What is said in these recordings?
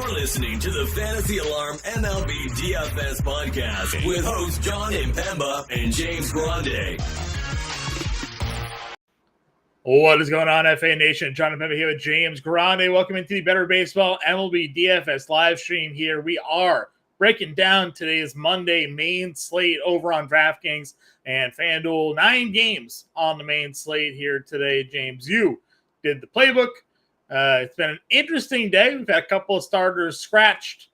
You're listening to the Fantasy Alarm MLB DFS podcast with hosts John Impemba and James Grande. What is going on, FA Nation? John Impemba here with James Grande. Welcome into the Better Baseball MLB DFS live stream here. We are breaking down today's Monday main slate over on DraftKings and FanDuel. 9 games on the main slate here today. James, you did the playbook. It's been an interesting day. We've had a couple of starters scratched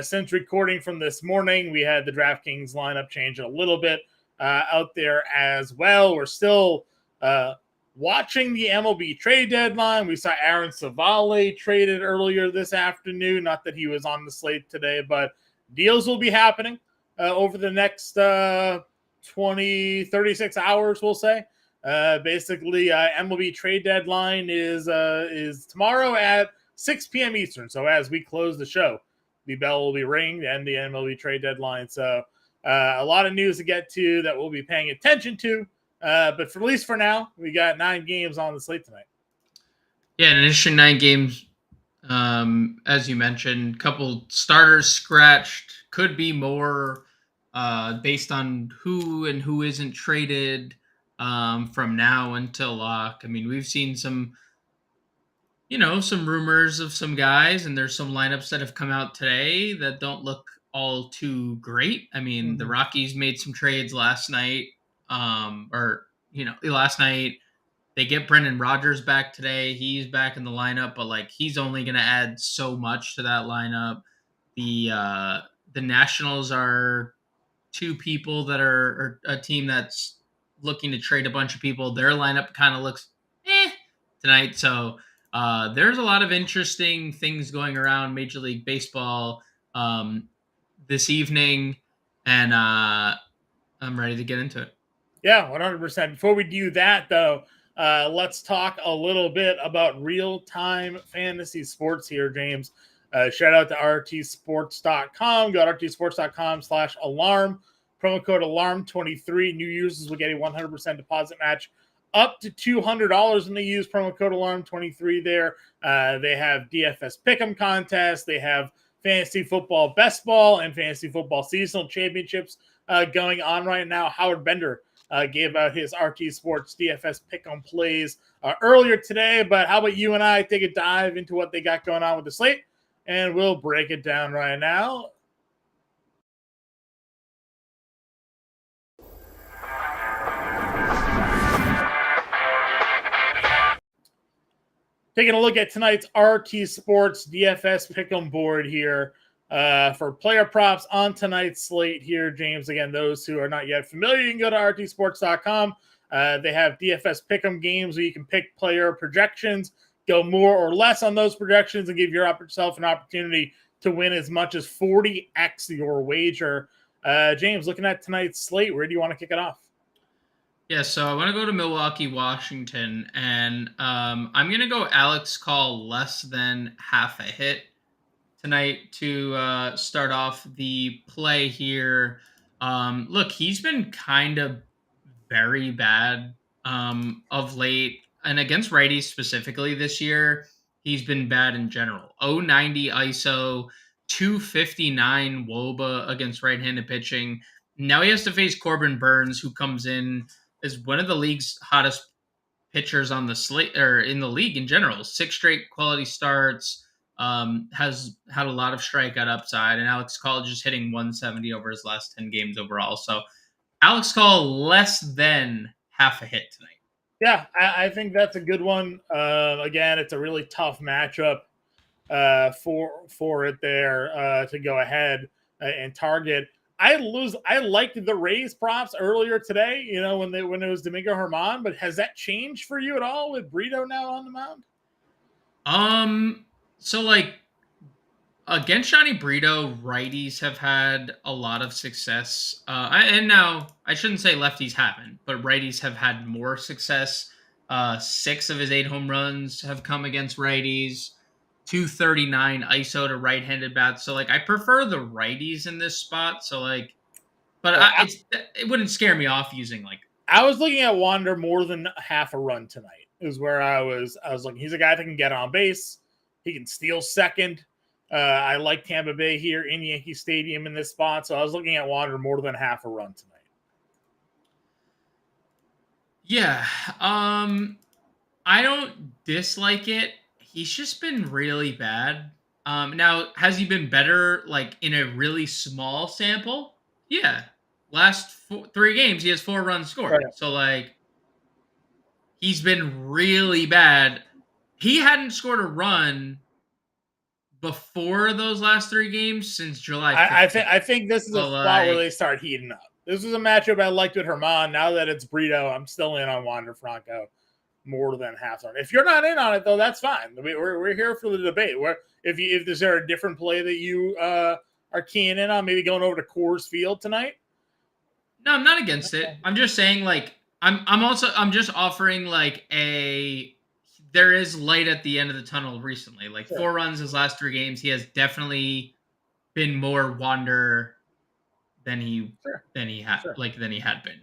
since recording from this morning. We had the DraftKings lineup change a little bit out there as well. We're still watching the MLB trade deadline. We saw Aaron Savale traded earlier this afternoon. Not that he was on the slate today, but deals will be happening over the next 36 hours, we'll say. Basically, MLB trade deadline is tomorrow at 6 p.m. Eastern. So as we close the show, the bell will be ringed and the MLB trade deadline. So a lot of news to get to that we'll be paying attention to. But for at least for now, we got 9 games on the slate tonight. Yeah, an interesting 9 games. As you mentioned, couple starters scratched. Could be more based on who and who isn't traded. From now until lock. I mean, we've seen some rumors of some guys, and there's some lineups that have come out today that don't look all too great. I mean, the Rockies made some trades last night, last night. They get Brendan Rodgers back today. He's back in the lineup, but he's only going to add so much to that lineup. The Nationals are 2 people that are a team that's looking to trade a bunch of people. Their lineup kind of looks tonight. So there's a lot of interesting things going around Major League Baseball this evening, and I'm ready to get into it. Yeah, 100%. Before we do that, though, let's talk a little bit about real-time fantasy sports here, James. Shout out to rtsports.com. Go to rtsports.com/alarm. Promo code ALARM23. New users will get a 100% deposit match up to $200 when they use promo code ALARM23 there. They have DFS Pick'em contests. They have Fantasy Football Best Ball and Fantasy Football Seasonal Championships going on right now. Howard Bender gave out his RT Sports DFS Pick'em plays earlier today. But how about you and I take a dive into what they got going on with the slate? And we'll break it down right now. Taking a look at tonight's RT Sports DFS Pick'em board here for player props on tonight's slate here, James. Again, those who are not yet familiar, you can go to rtsports.com. They have DFS Pick'em games where you can pick player projections, go more or less on those projections, and give yourself an opportunity to win as much as 40x your wager. James, looking at tonight's slate, where do you want to kick it off? Yeah, so I want to go to Milwaukee, Washington, and I'm going to go Alex Call less than half a hit tonight to start off the play here. Look, he's been kind of very bad of late, and against righties specifically this year, he's been bad in general. 090 ISO, 259 WOBA against right-handed pitching. Now he has to face Corbin Burns, who comes in is one of the league's hottest pitchers on the slate or in the league in general. 6 straight quality starts, has had a lot of strikeout upside, and Alex Call just hitting 170 over his last 10 games overall. So Alex Call less than half a hit tonight. Yeah, I think that's a good one. Again, it's a really tough matchup for it there to go ahead and target. I liked the Rays props earlier today, when it was Domingo Germán, but has that changed for you at all with Brito now on the mound? So against Johnny Brito, righties have had a lot of success. And now I shouldn't say lefties haven't, but righties have had more success. 6 of his 8 home runs have come against righties. 239 ISO to right-handed bats. So I prefer the righties in this spot. So it wouldn't scare me off using I was looking at Wander more than half a run tonight is where I was looking. He's a guy that can get on base. He can steal second. I like Tampa Bay here in Yankee Stadium in this spot, so I was looking at Wander more than half a run tonight. Yeah, I don't dislike it. He's just been really bad. Now has he been better like in a really small sample? Yeah. Last 3 games, he has 4 runs scored. Right. So like he's been really bad. He hadn't scored a run before those last 3 games since July 15th. I think this is a spot where they start heating up. This is a matchup I liked with Herman. Now that it's Brito, I'm still in on Wander Franco more than half on. If you're not in on it though, that's fine. We're here for the debate. If is there a different play that you are keying in on? Maybe going over to Coors Field tonight. No, I'm not against it. I'm just saying like I'm just offering like there is light at the end of the tunnel recently. Like 4 runs his last 3 games. He has definitely been more Wander than he had been.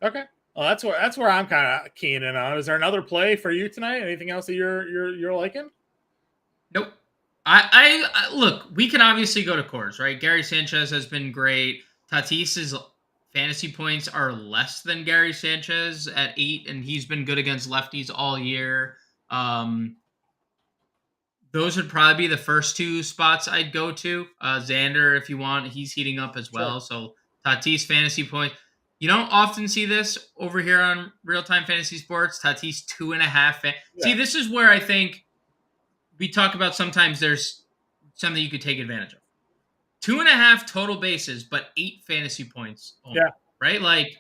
Okay. Well, that's where I'm kind of keying in on. Is there another play for you tonight? Anything else that you're liking? Nope. I look. We can obviously go to Coors, right? Gary Sanchez has been great. Tatis's fantasy points are less than Gary Sanchez at 8, and he's been good against lefties all year. Those would probably be the first 2 spots I'd go to. Xander, if you want, he's heating up as well. Sure. So Tatis fantasy point. You don't often see this over here on Real Time Fantasy Sports. Tatis 2.5. See, this is where I think we talk about sometimes there's something you could take advantage of. 2.5 total bases, but 8 fantasy points only, right? Like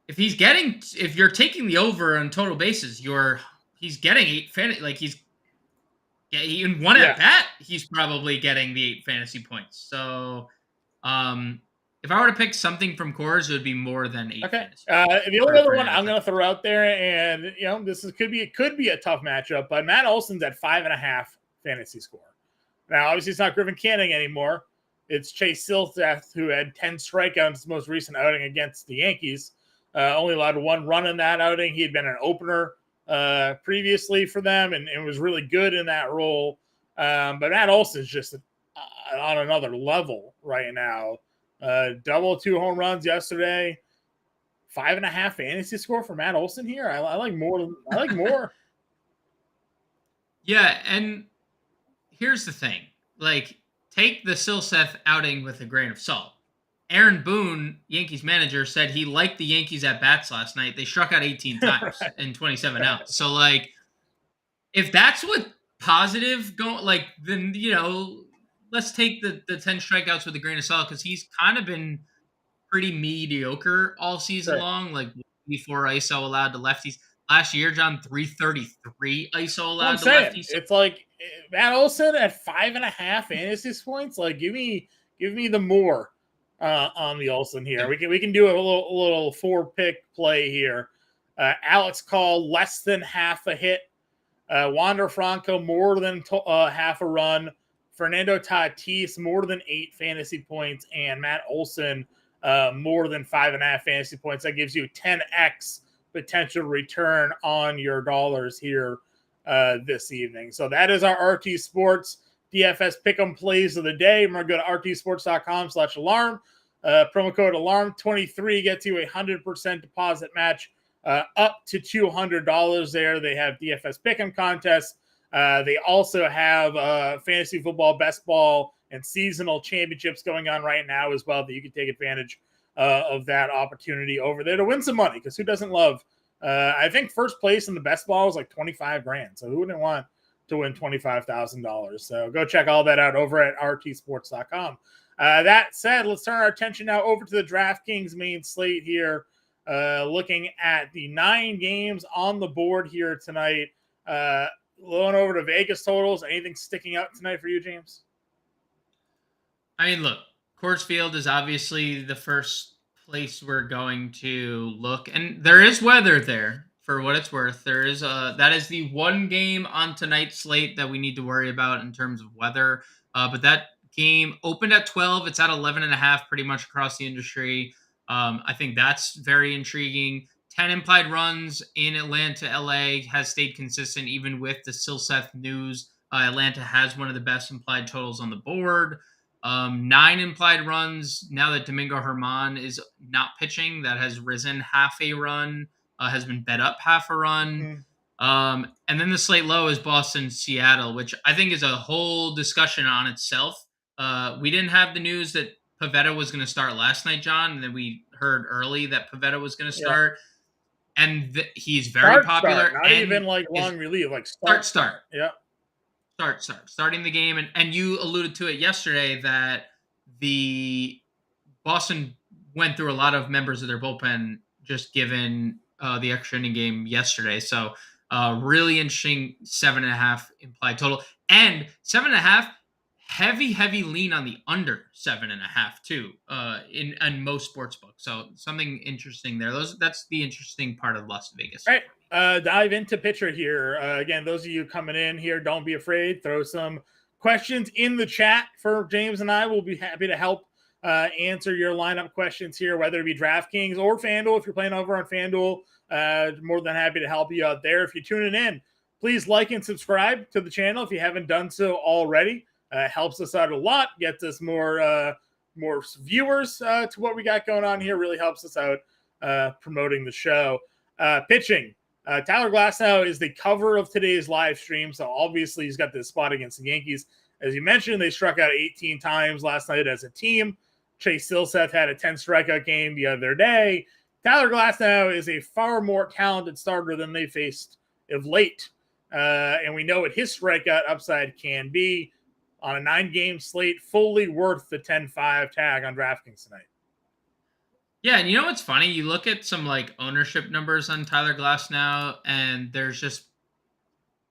if you're taking the over on total bases, he's getting 8 fantasy. Like in one at bat, he's probably getting the 8 fantasy points. So, if I were to pick something from Coors, it would be more than 8. Okay. The only other one I'm going to throw out there, and this could be a tough matchup, but Matt Olson's at 5.5 fantasy score. Now, obviously, it's not Griffin Canning anymore. It's Chase Silseth, who had 10 strikeouts in his most recent outing against the Yankees. Only allowed 1 run in that outing. He had been an opener previously for them and was really good in that role. But Matt Olson's just on another level right now. Double 2 home runs yesterday. 5.5 fantasy score for Matt Olson here. I like more. I like more. Yeah, and here's the thing. Like, take the Silseth outing with a grain of salt. Aaron Boone, Yankees manager, said he liked the Yankees at bats last night. They struck out 18 times in 27 outs. So, like, if that's what positive then, let's take the 10 strikeouts with a grain of salt because he's kind of been pretty mediocre all season long. Like, 4 ISO allowed to lefties. Last year, John, 333 ISO allowed to lefties. It's like Matt Olson at 5.5 fantasy points. Like, give me the more on the Olson here. We can do a little 4-pick play here. Alex Call less than half a hit. Wander Franco more than half a run. Fernando Tatis more than 8 fantasy points, and Matt Olson more than 5.5 fantasy points. That gives you 10x potential return on your dollars here this evening. So that is our RT Sports DFS Pick'em plays of the day. We're going to go to rtsports.com/alarm. Promo code alarm23 gets you a 100% deposit match up to $200 there. They have DFS Pick'em contests. They also have fantasy football, best ball, and seasonal championships going on right now as well that you can take advantage of that opportunity over there to win some money, because who doesn't love I think first place in the best ball is like $25,000, so who wouldn't want to win $25,000? So go check all that out over at rtsports.com. That said, let's turn our attention now over to the DraftKings main slate here, looking at the 9 games on the board here tonight. Going over to Vegas totals. Anything sticking out tonight for you, James? I mean, look, Coors Field is obviously the first place we're going to look, and there is weather there for what it's worth. That is the one game on tonight's slate that we need to worry about in terms of weather. But that game opened at 12. It's at 11.5 pretty much across the industry. I think that's very intriguing. 10 implied runs in Atlanta, LA has stayed consistent even with the Silseth news Atlanta has one of the best implied totals on the board. 9 implied runs now that Domingo Germán is not pitching. That has risen half a run, has been bet up half a run. And then the slate low is Boston, Seattle, which I think is a whole discussion on itself. We didn't have the news that Pivetta was going to start last night, John, and then we heard early that Pivetta was going to start. And he's very popular. Not even like long relief, like start. Yeah. Starting the game. And you alluded to it yesterday that the Boston went through a lot of members of their bullpen just given the extra inning game yesterday. So really interesting 7.5 implied total. And 7.5, heavy lean on the under 7.5 too in most sports books. So something interesting there. That's the interesting part of Las Vegas. All right. Dive into pitcher here. Again, those of you coming in here, don't be afraid. Throw some questions in the chat for James and I. We'll be happy to help answer your lineup questions here, whether it be DraftKings or FanDuel. If you're playing over on FanDuel, more than happy to help you out there. If you're tuning in, please like and subscribe to the channel if you haven't done so already. Helps us out a lot, gets us more viewers to what we got going on here. Really helps us out promoting the show. Pitching. Tyler Glasnow is the cover of today's live stream, so obviously he's got this spot against the Yankees. As you mentioned, they struck out 18 times last night as a team. Chase Silseth had a 10 strikeout game the other day. Tyler Glasnow is a far more talented starter than they faced of late, and we know what his strikeout upside can be on a 9-game slate, fully worth the 10-5 tag on DraftKings tonight. Yeah, and you know what's funny? You look at some like ownership numbers on Tyler Glasnow, and there's just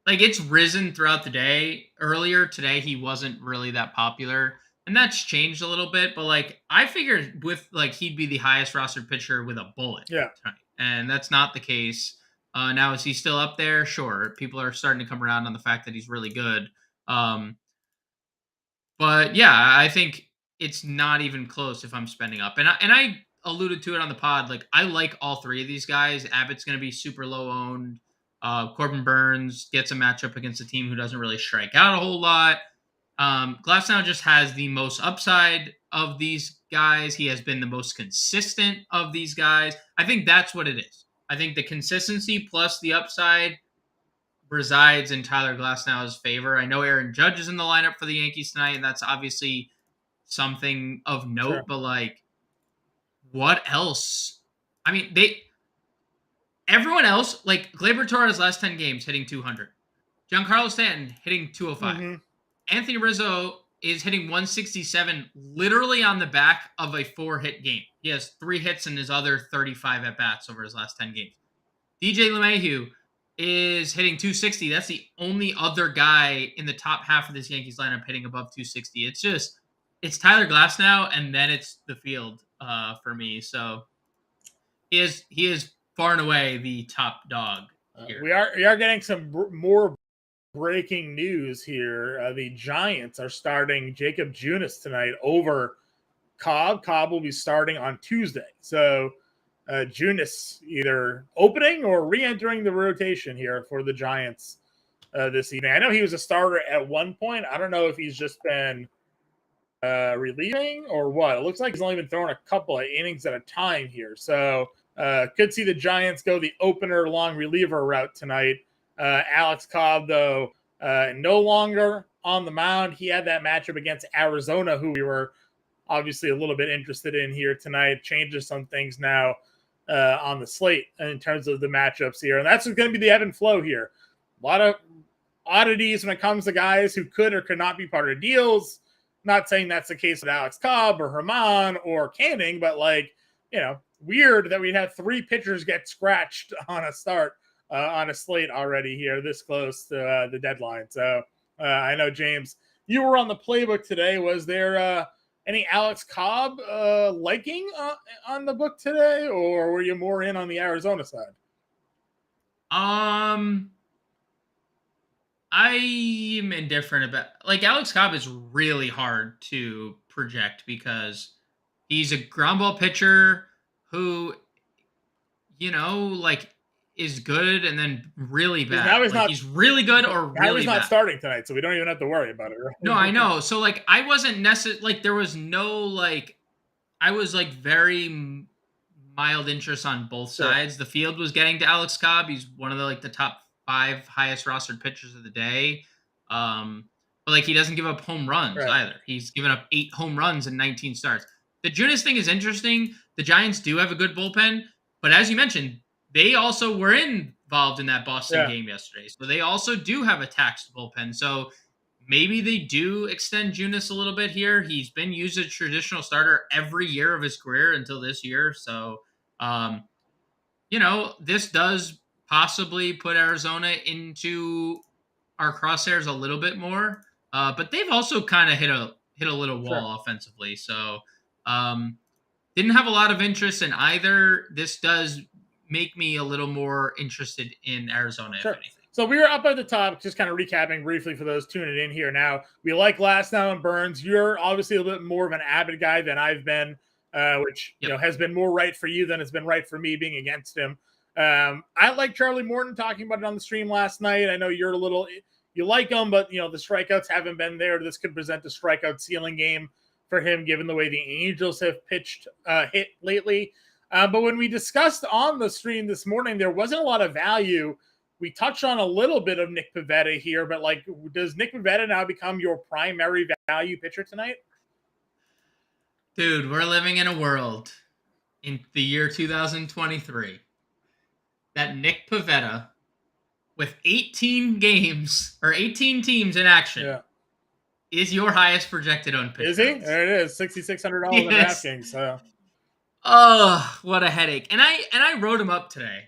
like it's risen throughout the day. Earlier today, he wasn't really that popular, and that's changed a little bit. But like I figured with like he'd be the highest rostered pitcher with a bullet. Yeah, tonight, and that's not the case. Now is he still up there? Sure, people are starting to come around on the fact that he's really good. But yeah, I think it's not even close if I'm spending up, and I alluded to it on the pod. Like I like all three of these guys. Abbott's going to be super low owned. Corbin Burns gets a matchup against a team who doesn't really strike out a whole lot. Glasnow just has the most upside of these guys. He has been the most consistent of these guys. I think that's what it is. I think the consistency plus the upside resides in Tyler Glasnow's favor. I know Aaron Judge is in the lineup for the Yankees tonight, and that's obviously something of note, sure. But like, what else? I mean, everyone else, like Gleyber Torres last 10 games hitting 200. Giancarlo Stanton hitting 205. Mm-hmm. Anthony Rizzo is hitting 167 literally on the back of a 4-hit game. He has 3 hits in his other 35 at-bats over his last 10 games. DJ LeMahieu is hitting 260. That's the only other guy in the top half of this Yankees lineup hitting above 260. It's Tyler Glasnow, and then it's the field for me. So he is far and away the top dog here. We are getting some more breaking news here. The Giants are starting Jacob Junis tonight over Cobb. Cobb will be starting on Tuesday. So Junis either opening or re-entering the rotation here for the Giants this evening. I know he was a starter at one point. I don't know if he's just been relieving or what. It looks like he's only been throwing a couple of innings at a time here. So could see the Giants go the opener long reliever route tonight. Alex Cobb, though, no longer on the mound. He had that matchup against Arizona, who we were obviously a little bit interested in here tonight. Changes some things now on the slate in terms of the matchups here. And that's going to be the ebb and flow here. A lot of oddities when it comes to guys who could or could not be part of deals. Not saying that's the case with Alex Cobb or Herman or Canning, but weird that we'd have 3 pitchers get scratched on a start on a slate already here this close to the deadline. So I know, James, you were on the playbook today. Was there any Alex Cobb liking on the book today, or were you more in on the Arizona side? I am indifferent about Alex Cobb is really hard to project because he's a ground ball pitcher who, is good and then really bad. Now He's really good or really now he's not bad. starting tonight, so we don't even have to worry about it. Right? No, I know. So like I wasn't necessarily there was no like I was like very mild interest on both sides. The field was getting to Alex Cobb. He's one of the top 5 highest rostered pitchers of the day. But like he doesn't give up home runs either. He's given up 8 home runs in 19 starts. The Junis thing is interesting. The Giants do have a good bullpen, but as you mentioned, they also were involved in that Boston game yesterday. So they also do have a taxed bullpen. So maybe they do extend Junis a little bit here. He's been used as a traditional starter every year of his career until this year. So, this does possibly put Arizona into our crosshairs a little bit more. But they've also kind of hit a little wall offensively. So, didn't have a lot of interest in either. This does make me a little more interested in Arizona, if anything. So we were up at the top, just kind of recapping briefly for those tuning in here now. We like Glasnow and Burns. You're obviously a little bit more of an Abbott guy than I've been, which has been more right for you than it's been right for me being against him. I like Charlie Morton, talking about it on the stream last night. I know you're you like him, but the strikeouts haven't been there. This could present a strikeout ceiling game for him, given the way the Angels have hit lately. But when we discussed on the stream this morning, there wasn't a lot of value. We touched on a little bit of Nick Pivetta here, but does Nick Pivetta now become your primary value pitcher tonight? Dude, we're living in a world in the year 2023 that Nick Pivetta, with 18 games or 18 teams in action, is your highest projected owned pitcher. Is he? There it is, $6,600 on DraftKings. So. Oh, what a headache! And I wrote him up today.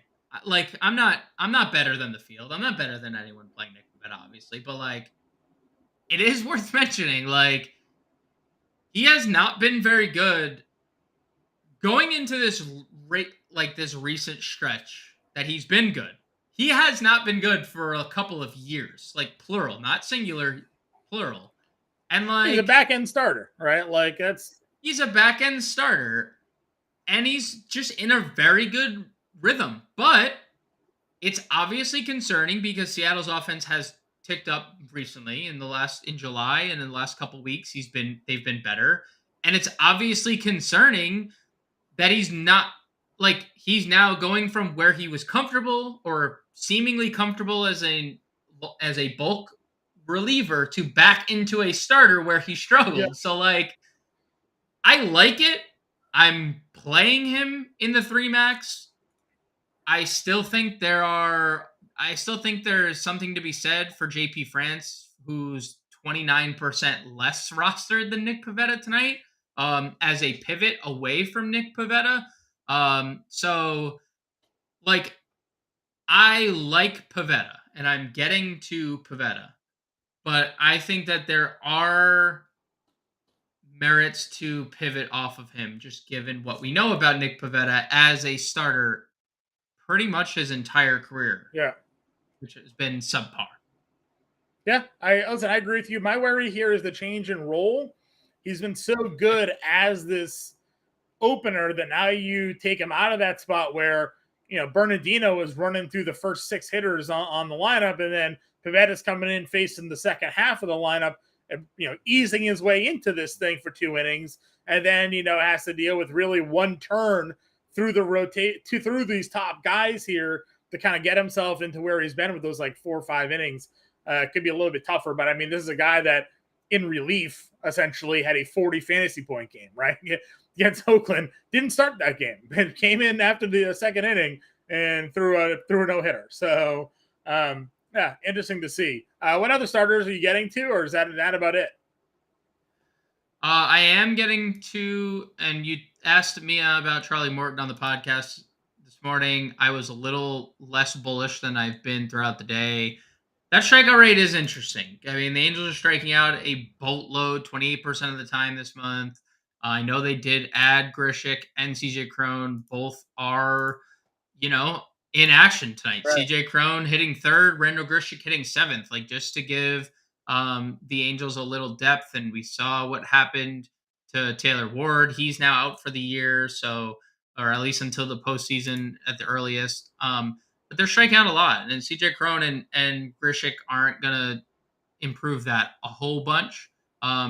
I'm not better than the field. I'm not better than anyone playing Nick Pivetta, obviously, but it is worth mentioning. He has not been very good going into this this recent stretch that he's been good. He has not been good for a couple of years, plural, not singular, plural. And he's a back end starter, right? He's a back end starter. And he's just in a very good rhythm. But it's obviously concerning because Seattle's offense has ticked up recently in July, and in the last couple weeks they've been better. And it's obviously concerning that he's not he's now going from where he was comfortable or seemingly comfortable as a bulk reliever to back into a starter where he struggled. Yeah. So I like it. I'm playing him in the 3 max. I still think there is something to be said for JP France, who's 29% less rostered than Nick Pivetta tonight, as a pivot away from Nick Pivetta. I like Pivetta, and I'm getting to Pivetta, but I think that there are merits to pivot off of him, just given what we know about Nick Pivetta as a starter pretty much his entire career. Yeah. Which has been subpar. Yeah, I agree with you. My worry here is the change in role. He's been so good as this opener that now you take him out of that spot where, Bernardino was running through the first 6 hitters on the lineup, and then Pivetta's coming in facing the second half of the lineup, easing his way into this thing for 2 innings, and then, has to deal with really one turn through through these top guys here to kind of get himself into where he's been with those 4 or 5 innings. It could be a little bit tougher, but this is a guy that in relief essentially had a 40 fantasy point game, right? Against Oakland, didn't start that game, but came in after the second inning and threw a no-hitter. So, yeah, interesting to see. What other starters are you getting to, or is that about it? I am getting to, and you asked me about Charlie Morton on the podcast this morning. I was a little less bullish than I've been throughout the day. That strikeout rate is interesting. The Angels are striking out a boatload 28% of the time this month. I know they did add Grishik and CJ Cron. Both are, in action tonight. Right. CJ Cron hitting 3rd, Randall Grishik hitting 7th, just to give the Angels a little depth. And we saw what happened to Taylor Ward. He's now out for the year, or at least until the postseason at the earliest. but they're striking out a lot. And CJ Cron and Grishik aren't going to improve that a whole bunch.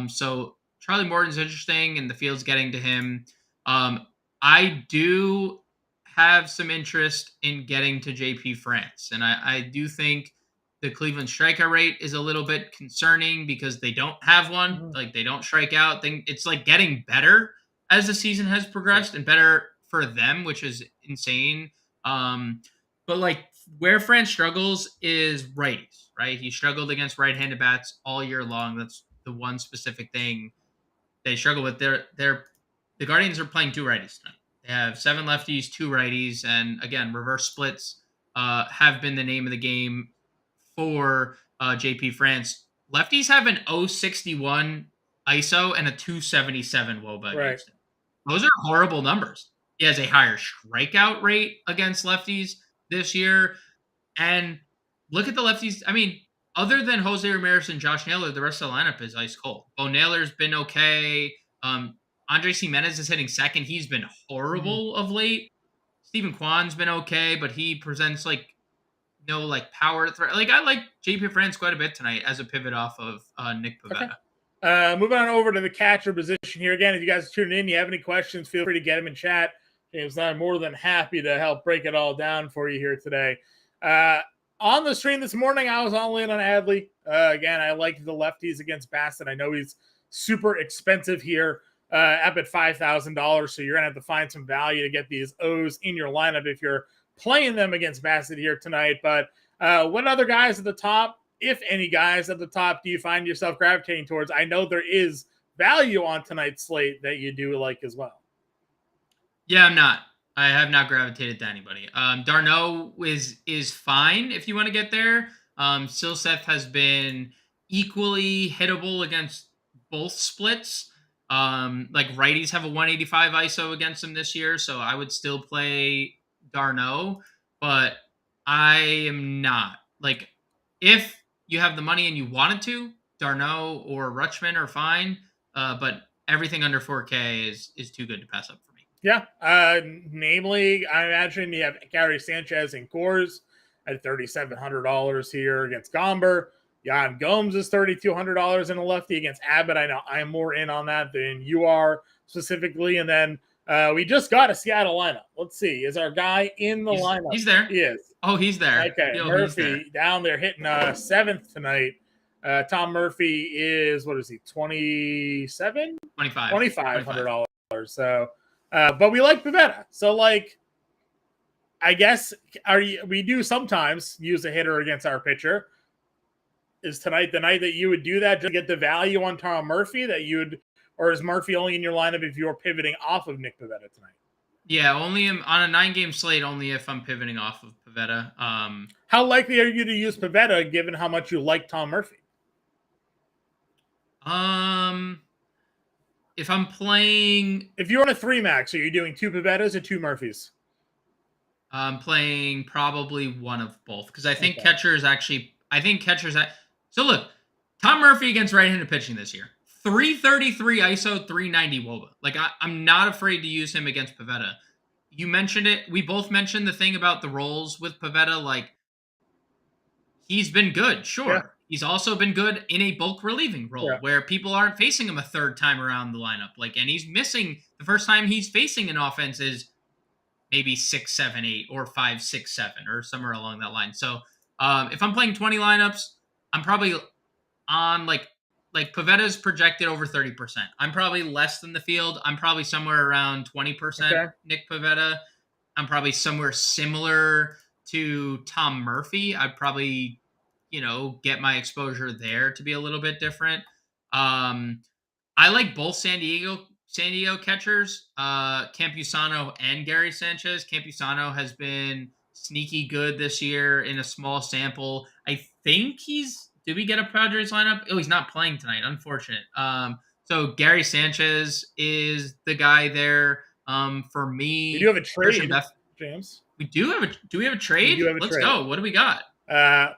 So Charlie Morton's interesting, and the field's getting to him. I do have some interest in getting to JP France, and I do think the Cleveland strikeout rate is a little bit concerning because they don't have one. Mhm. Like, they don't strike out. It's like getting better as the season has progressed and better for them, which is insane. But like, where France struggles is righties, right? He struggled against right-handed bats all year long. That's the one specific thing they struggle with. The Guardians are playing two righties tonight. They have 7 lefties, 2 righties, and again, reverse splits have been the name of the game for JP France. Lefties have an 061 ISO and a 277 WOBA Right. against him. Those are horrible numbers. He has a higher strikeout rate against lefties this year. And look at the lefties. I mean, other than Jose Ramirez and Josh Naylor, the rest of the lineup is ice cold. Bo Naylor's been okay. Andres Jimenez is hitting second. He's been horrible of late. Stephen Kwan's been okay, but he presents like no like power threat. Like, I like JP France quite a bit tonight as a pivot off of Nick Pivetta. Okay. Moving on over to the catcher position here. Again, if you guys are tuning in, you have any questions, feel free to get them in chat. James and I are more than happy to help break it all down for you here today. On the stream this morning, I was all in on Adley. Again, I like the lefties against Bassett. I know he's super expensive here, up at $5,000, so you're going to have to find some value to get these O's in your lineup if you're playing them against Bassett here tonight. But what other guys at the top, if any guys at the top, do you find yourself gravitating towards? I know there is value on tonight's slate that you do like as well. Yeah, I'm not. I have not gravitated to anybody. Darno is fine if you want to get there. Silseth has been equally hittable against both splits. Like, righties have a 185 ISO against him this year, so I would still play Darno, but I am not. Like, if you have the money and you wanted to, Darno or Rutschman are fine, but everything under 4K is too good to pass up for me. Yeah. Namely, I imagine you have Gary Sanchez and Coors at $3,700 here against Gomber. Yan Gomes is $3,200 in a lefty against Abbott. I know I am more in on that than you are specifically. And then we just got a Seattle lineup. Let's see. Is our guy in the lineup? He's there. He is. Oh, he's there. Okay. Murphy down there hitting 7th tonight. Tom Murphy is, what is he, 27? $2,500. So, but we like Pivetta. So, like, I guess we do sometimes use a hitter against our pitcher. Is tonight the night that you would do that to get the value on Tom Murphy that you would, or is Murphy only in your lineup if you're pivoting off of Nick Pivetta tonight? Yeah, only on a 9-game slate, only if I'm pivoting off of Pivetta. How likely are you to use Pivetta given how much you like Tom Murphy? If I'm playing, if you're on a 3-max, are you doing 2 Pivettas or 2 Murphys? I'm playing probably one of both because I think catchers. So look, Tom Murphy against right-handed pitching this year, 333 ISO, 390 WOBA. Like, I'm not afraid to use him against Pivetta. You mentioned it. We both mentioned the thing about the roles with Pivetta. Like, he's been good, sure. Yeah. He's also been good in a bulk relieving role where people aren't facing him a third time around the lineup. Like, and he's missing the first time he's facing an offense is maybe 6, 7, 8 or 5, 6, 7 or somewhere along that line. So if I'm playing 20 lineups, I'm probably on like Pavetta's projected over 30%. I'm probably less than the field. I'm probably somewhere around 20% Nick Pivetta. I'm probably somewhere similar to Tom Murphy. I'd probably, get my exposure there to be a little bit different. I like both San Diego catchers, Campusano and Gary Sanchez. Campusano has been sneaky good this year in a small sample. I think did we get a Padres lineup? Oh, he's not playing tonight. Unfortunate. So Gary Sanchez is the guy there. For me, we do have a trade, James. Do we have a trade? Let's go. What do we got?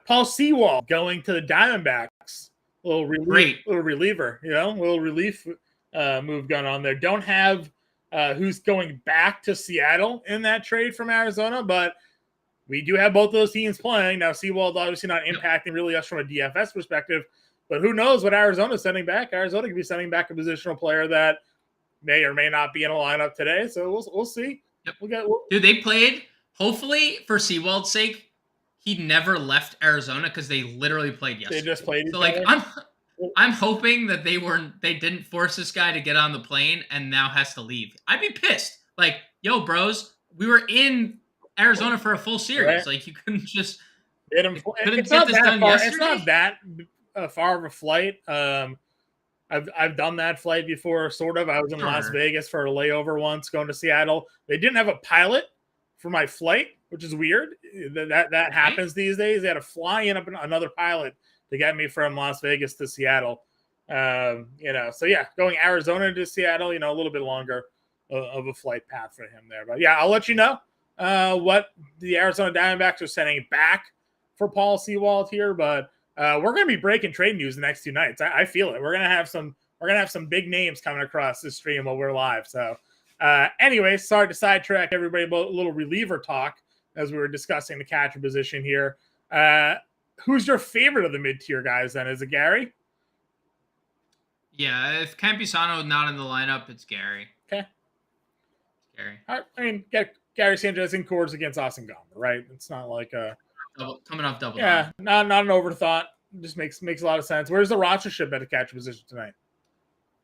Paul Sewald going to the Diamondbacks. Little reliever, little relief move going on there. Don't have who's going back to Seattle in that trade from Arizona, but we do have both of those teams playing. Now, Seawald obviously not impacting really us from a DFS perspective, but who knows what Arizona's sending back? Arizona could be sending back a positional player that may or may not be in a lineup today. So we'll see. Yep. Dude, they played, hopefully for Seawald's sake, he never left Arizona because they literally played yesterday. They just played each so like other. I'm hoping that they didn't force this guy to get on the plane and now has to leave. I'd be pissed. Like, yo, bros, we were in Arizona for a full series. Right. Like, you couldn't just it's not that far. It's not that far of a flight. I've done that flight before, sort of. I was in Las Vegas for a layover once, going to Seattle. They didn't have a pilot for my flight, which is weird. That happens these days. They had to fly in another pilot to get me from Las Vegas to Seattle. So yeah, going Arizona to Seattle, a little bit longer of a flight path for him there. But yeah, I'll let you know what the Arizona Diamondbacks are sending back for Paul Sewald here. But we're going to be breaking trade news the next 2 nights. I feel it. We're going to have some big names coming across this stream while we're live. So anyway, sorry to sidetrack everybody about a little reliever talk as we were discussing the catcher position here. Who's your favorite of the mid-tier guys then? Is it Gary? Yeah, if Campusano not in the lineup, it's Gary. Okay. Gary. I mean, Gary Sanchez in Coors against Austin Gomber, right? It's not like coming off double. Yeah, not an overthought. Just makes a lot of sense. Where's the rostership at the catcher position tonight?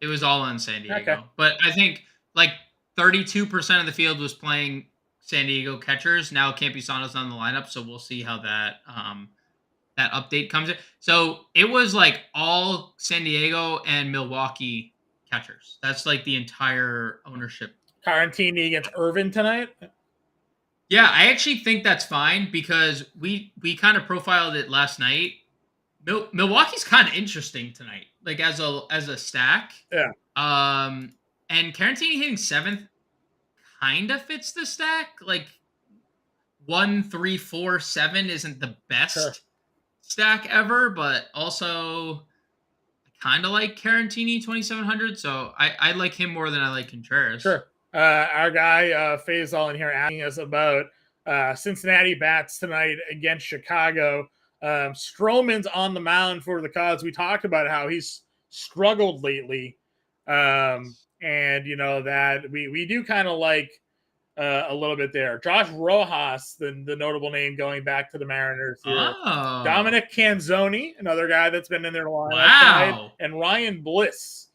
It was all on San Diego. Okay. But I think like 32% of the field was playing San Diego catchers. Now Campusano's on the lineup, so we'll see how that that update comes in. So it was like all San Diego and Milwaukee catchers. That's like the entire ownership. Carantini against Irvin tonight? Yeah, I actually think that's fine because we kind of profiled it last night. Milwaukee's kind of interesting tonight, like as a stack. Yeah. And Carantini hitting 7th kind of fits the stack. Like 1, 3, 4, 7 isn't the best stack ever, but also kind of like Carantini 2700. So I like him more than I like Contreras. Sure. Our guy Faisal in here asking us about Cincinnati bats tonight against Chicago. Stroman's on the mound for the Cubs. We talked about how he's struggled lately. And that we do kind of like a little bit there. Josh Rojas, the notable name going back to the Mariners here. Oh. Dominic Canzoni, another guy that's been in their lineup tonight, and Ryan Bliss,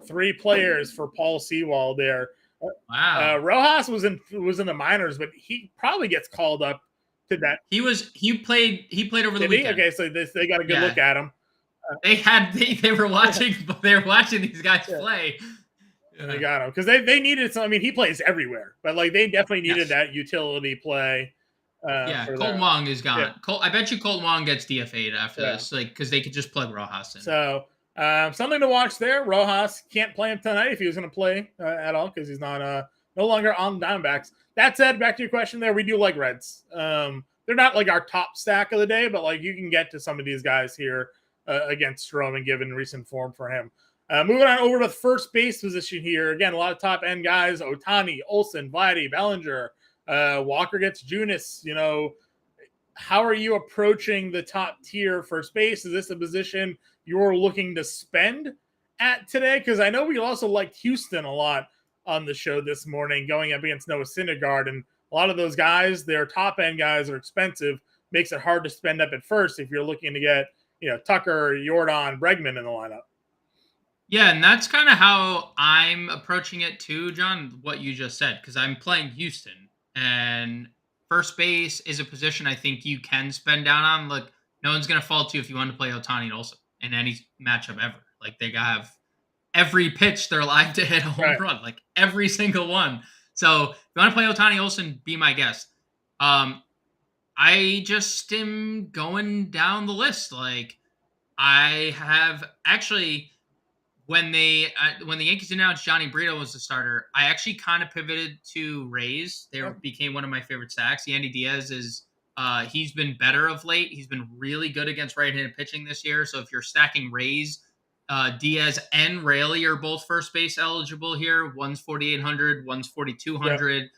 3 players for Paul Sewald there. Wow. Rojas was in the minors, but he probably gets called up to that. He played over the weekend. Okay, so they got a good look at him. They were watching these guys play. Yeah. They got him because they needed some. I mean, he plays everywhere, but like they definitely needed that utility play. Colton Wong is gone. Yeah. I bet you Colton Wong gets DFA'd after this, like because they could just plug Rojas in. So something to watch there. Rojas can't play him tonight if he was going to play at all because he's not no longer on the Diamondbacks. That said, back to your question there, we do like Reds. They're not like our top stack of the day, but like you can get to some of these guys here against Stroman given recent form for him. Moving on over to the first base position here. Again, a lot of top end guys: Ohtani, Olsen, Vladdy, Bellinger. Walker gets Junis. How are you approaching the top tier first base? Is this a position you're looking to spend at today? Because I know we also liked Houston a lot on the show this morning, going up against Noah Syndergaard, and a lot of those guys, their top end guys, are expensive. Makes it hard to spend up at first if you're looking to get Tucker, Jordan, Bregman in the lineup. Yeah, and that's kind of how I'm approaching it too, John, what you just said, because I'm playing Houston, and first base is a position I think you can spend down on. Look, no one's going to fault you if you want to play Ohtani and Olsen in any matchup ever. Like, they have every pitch they're live to hit a home run, like every single one. So if you want to play Ohtani Olsen, be my guest. I just am going down the list. Like, I have actually... When the Yankees announced Johnny Brito was the starter, I actually kind of pivoted to Rays. They became one of my favorite stacks. Yandy Diaz he's been better of late. He's been really good against right-handed pitching this year. So if you're stacking Rays, Diaz and Raley are both first base eligible here. One's 4,800, one's 4,200.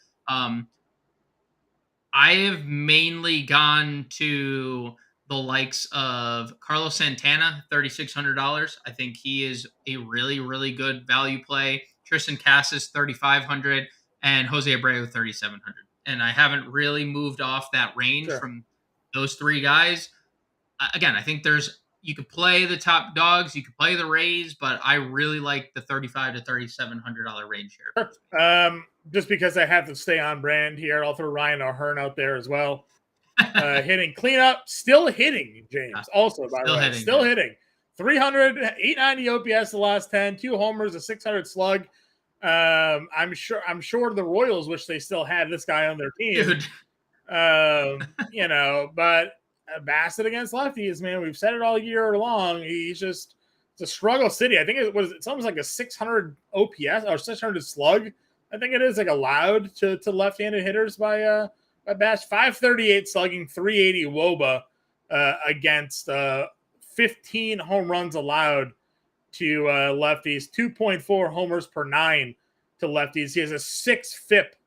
I have mainly gone to the likes of Carlos Santana, $3,600. I think he is a really, really good value play. Tristan Cassis, 3,500, and Jose Abreu, 3,700. And I haven't really moved off that range Sure. from those three guys. Again, I think you could play the top dogs, you could play the Rays, but I really like the $3,500 to $3,700 range here. Sure. Just because I have to stay on brand here, I'll throw Ryan O'Hearn out there as well. Hitting cleanup, still hitting, James. Also, by the way, still hitting. 300, 890 OPS the last 10, 2 homers, a 600 slug. I'm sure the Royals wish they still had this guy on their team. Dude. But Bassett against lefties, man, we've said it all year long. It's a struggle city. I think it's almost like a 600 OPS or 600 slug. I think it is like allowed to left-handed hitters by Bass. 538 slugging, 380 WOBA against 15 home runs allowed to lefties, 2.4 homers per 9 to lefties. He has a 6 FIP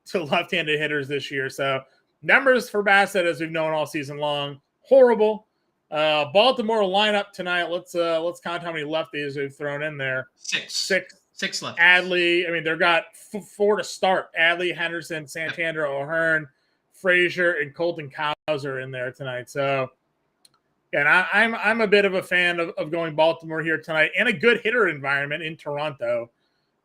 to left-handed hitters this year. So numbers for Bassett, as we've known all season long, horrible. Baltimore lineup tonight. Let's count how many lefties we've thrown in there. Six left. Adley. I mean, they've got 4 to start. Adley, Henderson, Santander, O'Hearn, Frazier, and Colton Cowser are in there tonight. So, and I'm a bit of a fan of going Baltimore here tonight and a good hitter environment in Toronto.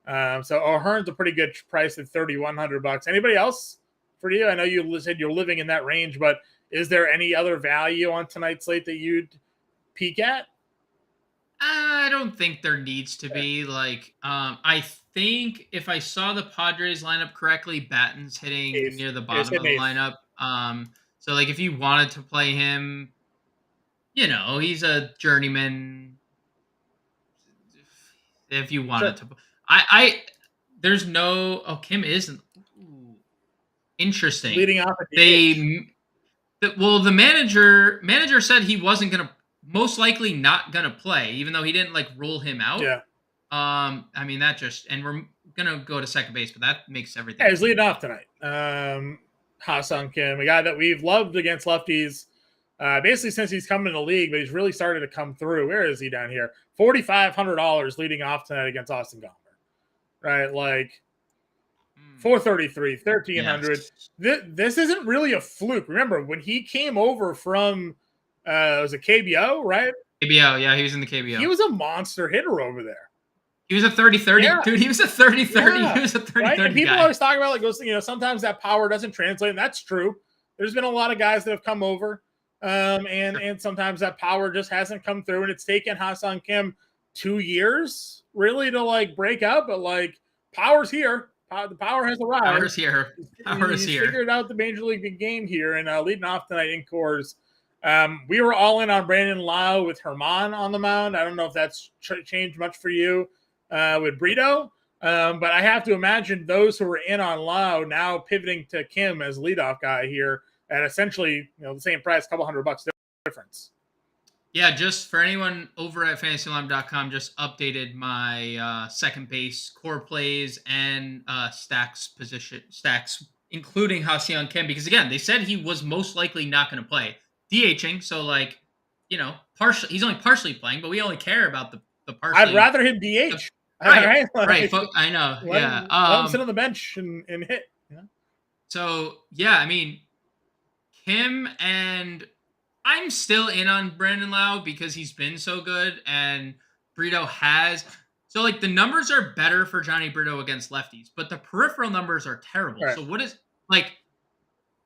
So O'Hearn's a pretty good price at $3,100. Anybody else for you? I know you said you're living in that range, but is there any other value on tonight's slate that you'd peek at? I don't think there needs to be. I think if I saw the Padres lineup correctly, Batten's hitting near the bottom of the lineup. So like if you wanted to play him, he's a journeyman. If you wanted to, there's no. Oh, Kim isn't. Ooh, interesting. Leading off at the manager said he wasn't gonna. Most likely not gonna play, even though he didn't rule him out. Yeah. I mean that and we're gonna go to second base, but that makes everything. Yeah, he's leading off tonight. Ha-Seong Kim, a guy that we've loved against lefties, basically since he's come in the league, but he's really started to come through. Where is he down here? $4,500 leading off tonight against Austin Gomber. Right, like 433, 1,300. Yes. This isn't really a fluke. Remember when he came over from. Was it KBO, right? KBO, yeah, he was in the KBO. He was a monster hitter over there. He was a 30-30. Yeah. Dude, he was a 30-30. Yeah. He was a 30-30 right? And people always talk about, sometimes that power doesn't translate, and that's true. There's been a lot of guys that have come over, and sometimes that power just hasn't come through, and it's taken Ha-Seong Kim 2 years, really, to, break out, but, power's here. The power has arrived. Power's here. He's figured out the Major League game here, and leading off tonight in Coors. We were all in on Brandon Lau with Herman on the mound. I don't know if that's changed much for you with Brito, but I have to imagine those who were in on Lau now pivoting to Kim as leadoff guy here at essentially the same price, a couple $100 difference. Yeah, just for anyone over at FantasyAlarm.com, just updated my second base core plays and stacks, including Ha-Seong Kim, because again, they said he was most likely not going to play. DHing, so partially he's only partially playing, but we only care about the partially. I'd rather him DH. Right. I know. Let him sit on the bench and hit. Yeah. So yeah, I mean, Kim and I'm still in on Brandon Lau because he's been so good, and Brito has. So the numbers are better for Johnny Brito against lefties, but the peripheral numbers are terrible. Right. So what is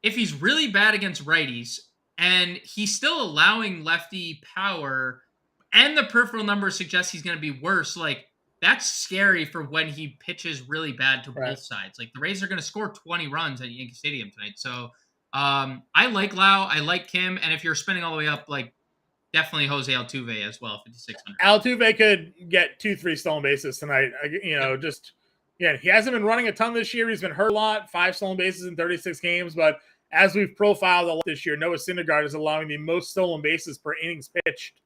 if he's really bad against righties? And he's still allowing lefty power, and the peripheral numbers suggest he's going to be worse. That's scary for when he pitches really bad to both sides. The Rays are going to score 20 runs at Yankee Stadium tonight. So I like Lau. I like Kim. And if you're spending all the way up, definitely Jose Altuve as well, 5,600. Altuve could get 2-3 stolen bases tonight. He hasn't been running a ton this year. He's been hurt a lot, 5 stolen bases in 36 games, but as we've profiled a lot this year, Noah Syndergaard is allowing the most stolen bases per innings pitched,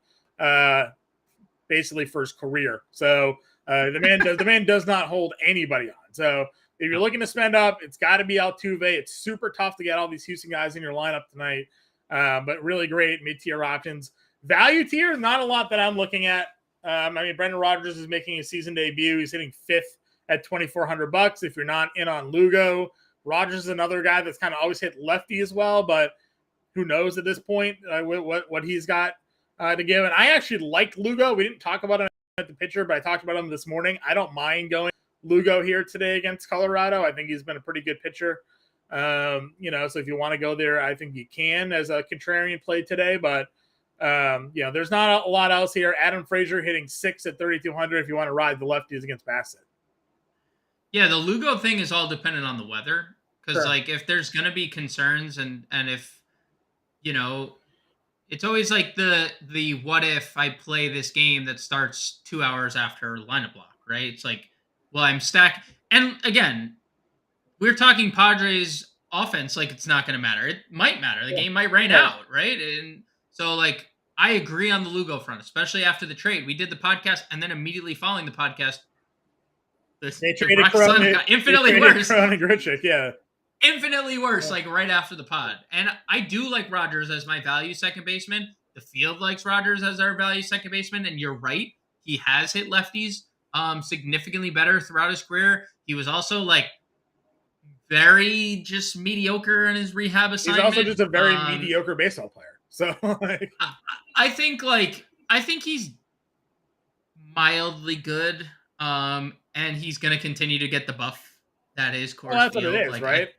basically for his career. So the man does not hold anybody on. So if you're looking to spend up, it's got to be Altuve. It's super tough to get all these Houston guys in your lineup tonight, but really great mid-tier options. Value tier, not a lot that I'm looking at. Brendan Rodgers is making his season debut. He's hitting 5th at $2,400. If you're not in on Lugo, Rodgers is another guy that's kind of always hit lefty as well, but who knows at this point what he's got to give. And I actually like Lugo. We didn't talk about him at the pitcher, but I talked about him this morning. I don't mind going Lugo here today against Colorado. I think he's been a pretty good pitcher. So if you want to go there, I think you can as a contrarian play today, but there's not a lot else here. Adam Frazier hitting 6 at 3,200 if you want to ride the lefties against Bassett. Yeah, the Lugo thing is all dependent on the weather. Because, Sure. if there's going to be concerns and if, it's always like the what if I play this game that starts 2 hours after lineup block, right? It's like, well, I'm stacked. And again, we're talking Padres offense like it's not going to matter. It might matter. The game might rain out, right? And so, I agree on the Lugo front, especially after the trade. We did the podcast, and then immediately following the podcast, They traded Cron, got infinitely worse. Infinitely worse, right after the pod. And I do like Rodgers as my value second baseman. The field likes Rodgers as our value second baseman, and you're right. He has hit lefties significantly better throughout his career. He was also very just mediocre in his rehab assignment. He's also just a very mediocre baseball player. So I think he's mildly good. And he's going to continue to get the buff that is Coors that's Field. what it is, right?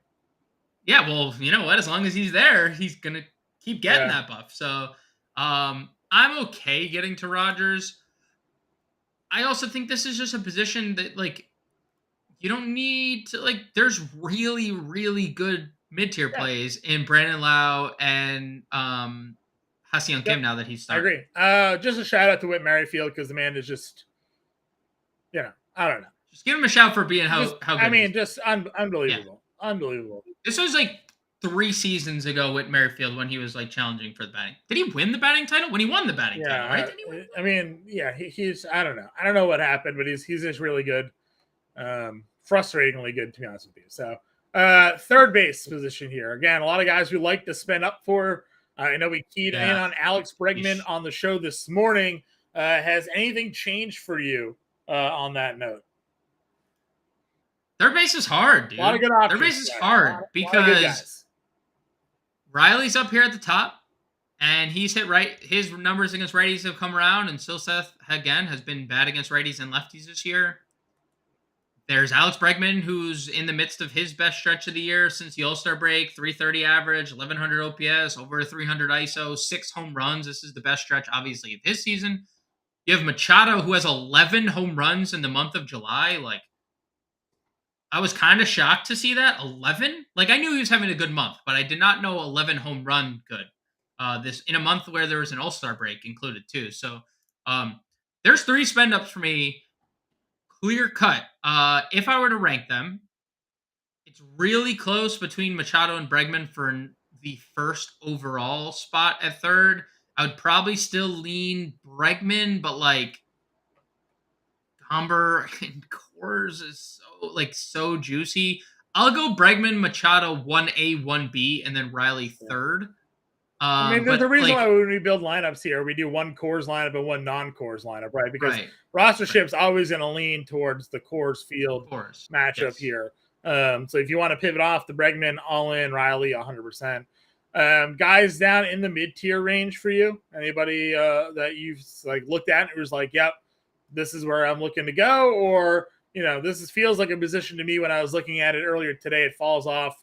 Yeah, well, you know what? As long as he's there, he's going to keep getting that buff. So I'm okay getting to Rodgers. I also think this is just a position that, you don't need to, there's really, really good mid-tier plays in Brandon Lau and Ha-Seong Kim now that he's starting. I agree. Just a shout-out to Whit Merrifield because the man is just, I don't know. Just give him a shout for being how good just unbelievable. Yeah. Unbelievable. This was 3 seasons ago with Merrifield when he was challenging for the batting. Did he win the batting title? When he won the batting title, right? Did he win? He's I don't know. I don't know what happened, but he's just really good. Frustratingly good, to be honest with you. So third base position here. Again, a lot of guys we like to spend up for. I know we keyed in on Alex Bregman on the show this morning. Has anything changed for you on that note? Third base is hard, dude. A lot of good options. Third base is hard because Riley's up here at the top, and he's hit right. His numbers against righties have come around, and Silseth, again, has been bad against righties and lefties this year. There's Alex Bregman, who's in the midst of his best stretch of the year since the All-Star break, 330 average, 1,100 OPS, over 300 ISO, 6 home runs. This is the best stretch, obviously, of his season. You have Machado, who has 11 home runs in the month of July. I was kind of shocked to see that. 11? I knew he was having a good month, but I did not know 11 home run good. This in a month where there was an All-Star break included too. So there's 3 spend-ups for me. Clear cut. If I were to rank them, it's really close between Machado and Bregman for the first overall spot at third. I would probably still lean Bregman, but Gomber and Coors is so juicy. I'll go Bregman, Machado 1A, 1B, and then Riley third. There's a reason why when we build lineups here, we do one Coors lineup and one non-Coors lineup, right? Because rostership's always going to lean towards the Coors Field matchup here. So if you want to pivot off the Bregman, all in, Riley 100%. Guys down in the mid-tier range for you? Anybody that you've looked at and was yep, this is where I'm looking to go? Or, this feels like a position to me when I was looking at it earlier today. It falls off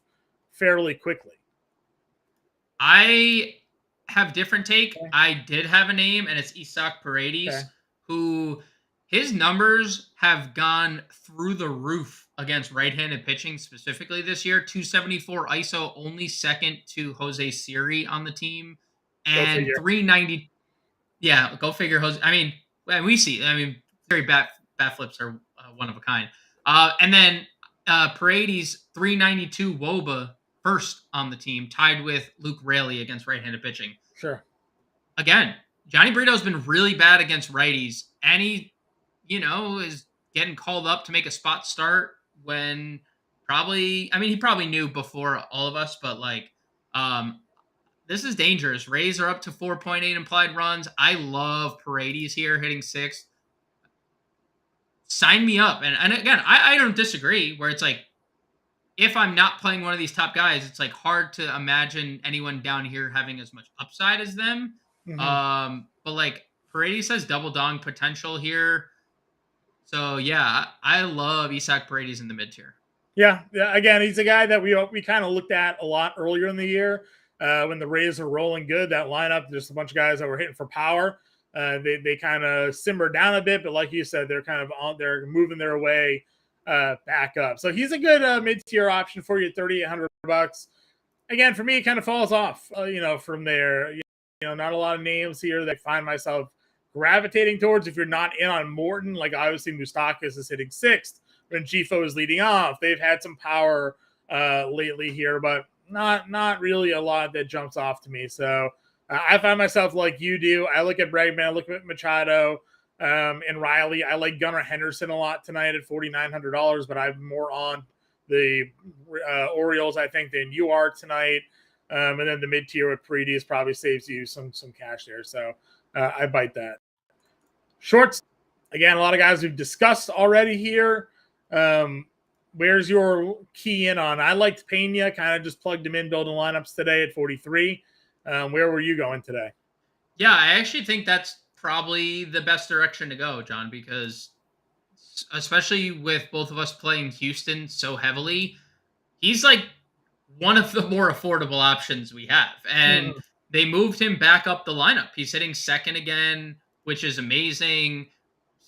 fairly quickly. I have different take. Okay. I did have a name, and it's Isaac Paredes, who his numbers have gone through the roof against right-handed pitching specifically this year. 274 ISO, only second to Jose Siri on the team, and 390. Yeah, go figure. Jose. We see. Siri bat flips are one of a kind. And then Paredes 392 WOBA. First on the team, tied with Luke Raley against right-handed pitching. Sure. Again, Johnny Brito's been really bad against righties, and he, is getting called up to make a spot start when probably, I mean, he probably knew before all of us, but like, this is dangerous. Rays are up to 4.8 implied runs. I love Paredes here hitting 6. Sign me up. And again, I don't disagree where it's like, if I'm not playing one of these top guys, it's like hard to imagine anyone down here having as much upside as them. But like Paredes has double dong potential here. So yeah, I love Isaac Paredes in the mid tier. Yeah. Again, he's a guy that we kind of looked at a lot earlier in the year when the Rays are rolling good. That lineup, there's a bunch of guys that were hitting for power. They kind of simmered down a bit, but like you said, they're moving their way back up. So he's a good mid-tier option for you, $3,800. Again, for me, it kind of falls off, from there. Not a lot of names here that I find myself gravitating towards. If you're not in on Morton, like obviously Moustakas is hitting 6th when Gifo is leading off. They've had some power lately here, but not really a lot that jumps off to me. So I find myself like you do. I look at Bregman, I look at Machado, and Riley. I like Gunnar Henderson a lot tonight at $4,900, but I'm more on the Orioles, I think, than you are tonight. And then the mid-tier with Paredes probably saves you some cash there. So I bite that. Shorts, again, a lot of guys we've discussed already here. Where's your key in on? I liked Pena, kind of just plugged him in, building lineups today at 43. Where were you going today? Yeah, I actually think that's probably the best direction to go, John, because especially with both of us playing Houston so heavily, he's like one of the more affordable options we have. And they moved him back up the lineup. He's hitting 2nd again, which is amazing.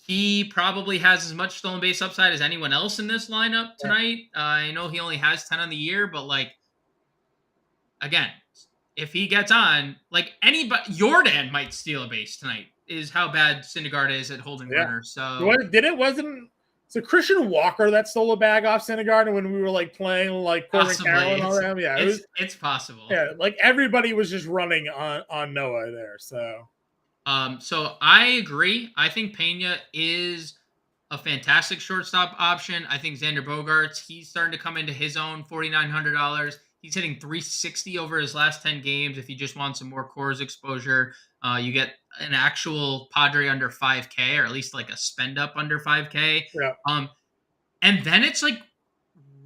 He probably has as much stolen base upside as anyone else in this lineup tonight. I know he only has 10 on the year, but like, again, if he gets on, like anybody, Jordan might steal a base tonight, is how bad Syndergaard is at holding runners. So So Christian Walker that stole a bag off Syndergaard when we were like playing like Corbin Carroll and all that? Yeah, it's possible. Yeah, like everybody was just running on Noah there. So I agree. I think Pena is a fantastic shortstop option. I think Xander Bogaerts, he's starting to come into his own, $4,900. He's hitting 360 over his last 10 games. If you just want some more Coors exposure, you get an actual Padre under 5K, or at least like a spend up under 5K. Yeah. And then it's like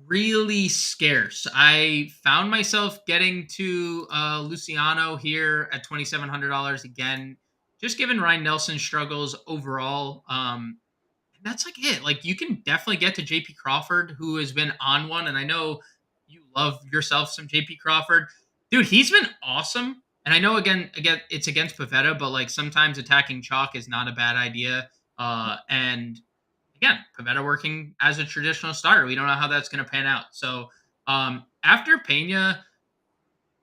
really scarce. I found myself getting to Luciano here at $2,700 again, just given Ryan Nelson's struggles overall. And that's like it. Like you can definitely get to JP Crawford, who has been on one, and I know you love yourself some JP Crawford. Dude, he's been awesome. And I know again it's against Pavetta, but like sometimes attacking chalk is not a bad idea. And again, Pavetta working as a traditional starter. We don't know how that's going to pan out. So after Pena,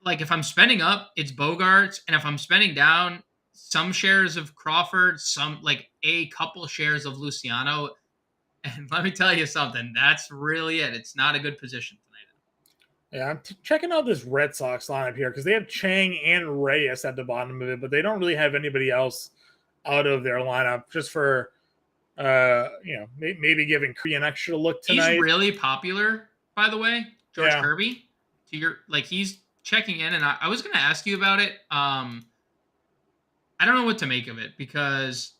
like if I'm spending up, it's Bogaerts. And if I'm spending down, some shares of Crawford, some like a couple shares of Luciano. And let me tell you something, that's really it. It's not a good position tonight. Yeah, I'm checking out this Red Sox lineup here because they have Chang and Reyes at the bottom of it, but they don't really have anybody else out of their lineup just for, maybe giving Kirby an extra look tonight. He's really popular, by the way, George Kirby. He's checking in, and I was going to ask you about it. I don't know what to make of it because